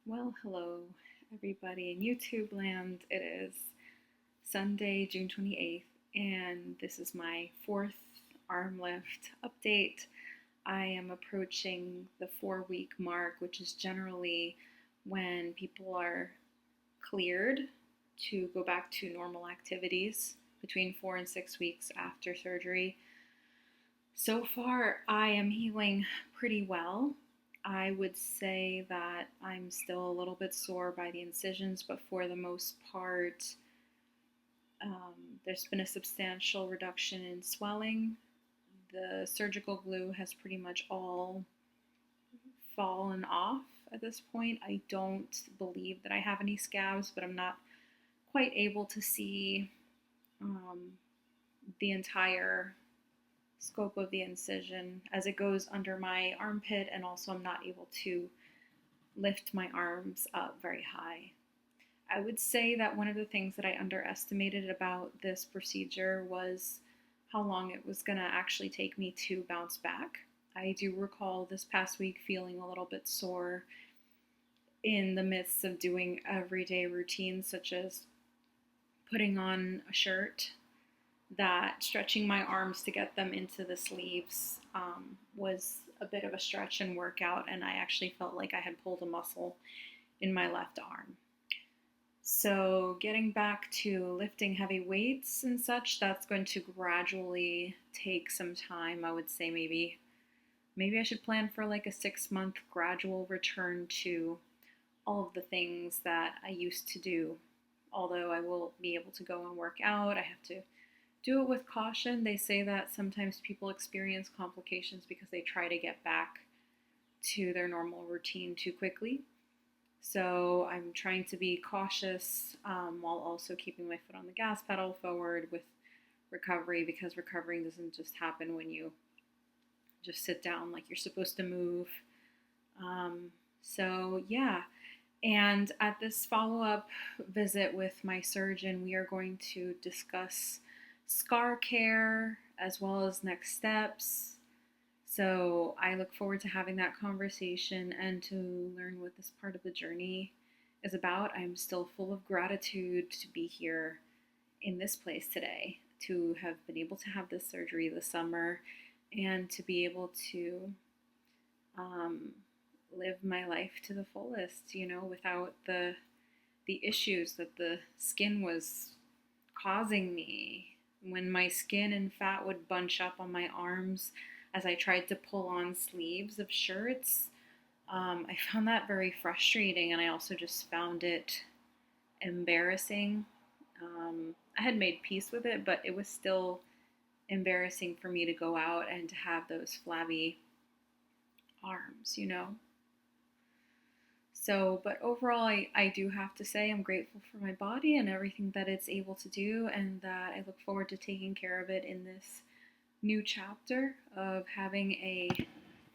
Well, hello, everybody in YouTube land. It is Sunday, June 28th, and this is my fourth arm lift update. I am approaching the 4 week mark, which is generally when people are cleared to go back to normal activities between 4 and 6 weeks after surgery. So far, I am healing pretty well. I would say that I'm still a little bit sore by the incisions, but for the most part, there's been a substantial reduction in swelling. The surgical glue has pretty much all fallen off at this point. I don't believe that I have any scabs, but I'm not quite able to see the entire scope of the incision as it goes under my armpit, and also I'm not able to lift my arms up very high. I would say that one of the things that I underestimated about this procedure was how long it was going to actually take me to bounce back. I do recall this past week feeling a little bit sore in the midst of doing everyday routines such as putting on a shirt, that stretching my arms to get them into the sleeves was a bit of a stretch and workout, and I actually felt like I had pulled a muscle in my left arm. So getting back to lifting heavy weights and such, that's going to gradually take some time. I would say maybe I should plan for like a 6-month gradual return to all of the things that I used to do. Although I will be able to go and work out, I have to do it with caution. They say that sometimes people experience complications because they try to get back to their normal routine too quickly. So I'm trying to be cautious while also keeping my foot on the gas pedal forward with recovery, because recovering doesn't just happen when you just sit down like you're supposed to move. So yeah. And at this follow-up visit with my surgeon, we are going to discuss scar care as well as next steps. So I look forward to having that conversation and to learn what this part of the journey is about. I'm still full of gratitude to be here in this place today, to have been able to have this surgery this summer, and to be able to live my life to the fullest, without the issues that the skin was causing me. When my skin and fat would bunch up on my arms as I tried to pull on sleeves of shirts, I found that very frustrating, and I also just found it embarrassing. I had made peace with it, but it was still embarrassing for me to go out and to have those flabby arms. So, but overall, I do have to say I'm grateful for my body and everything that it's able to do, and that I look forward to taking care of it in this new chapter of having a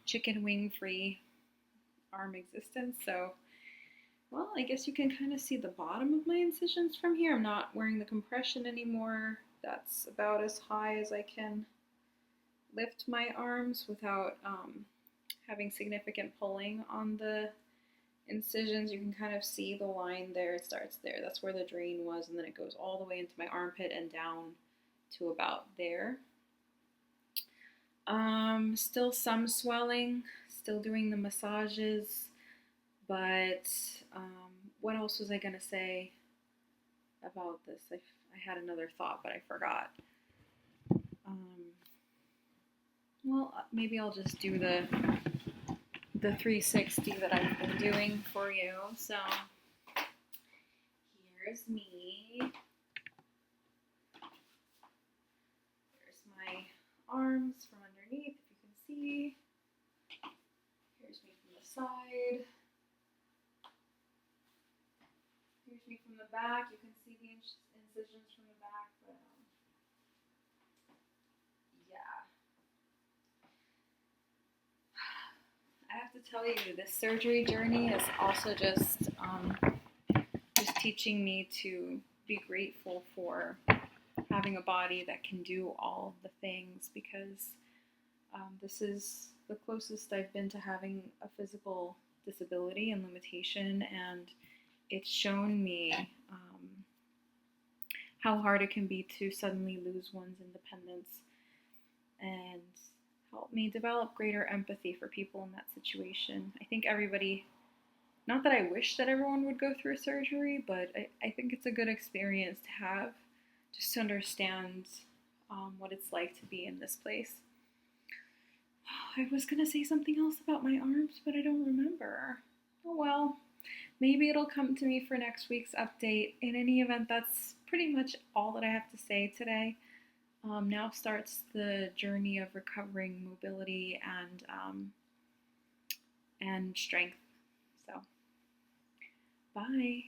chicken wing free arm existence. So, well, I guess you can kind of see the bottom of my incisions from here. I'm not wearing the compression anymore. That's about as high as I can lift my arms without having significant pulling on the incisions. You can kind of see the line there. It starts there. That's where the drain was, and then it goes all the way into my armpit and down to about there. Still some swelling, still doing the massages, but what else was I going to say about this? I had another thought, but I forgot. Well, maybe I'll just do the 360 that I've been doing for you. So here's me. Here's my arms from underneath, if you can see. Here's me from the side. Here's me from the back. You can see the incisions from the back, but yeah. I have to tell you, this surgery journey is also just teaching me to be grateful for having a body that can do all the things, because this is the closest I've been to having a physical disability and limitation, and it's shown me how hard it can be to suddenly lose one's independence, and helped me develop greater empathy for people in that situation. I think everybody, not that I wish that everyone would go through surgery, but I think it's a good experience to have, just to understand what it's like to be in this place. I was gonna say something else about my arms, but I don't remember. Oh well, maybe it'll come to me for next week's update. In any event, that's pretty much all that I have to say today. Now starts the journey of recovering mobility and strength. So, bye.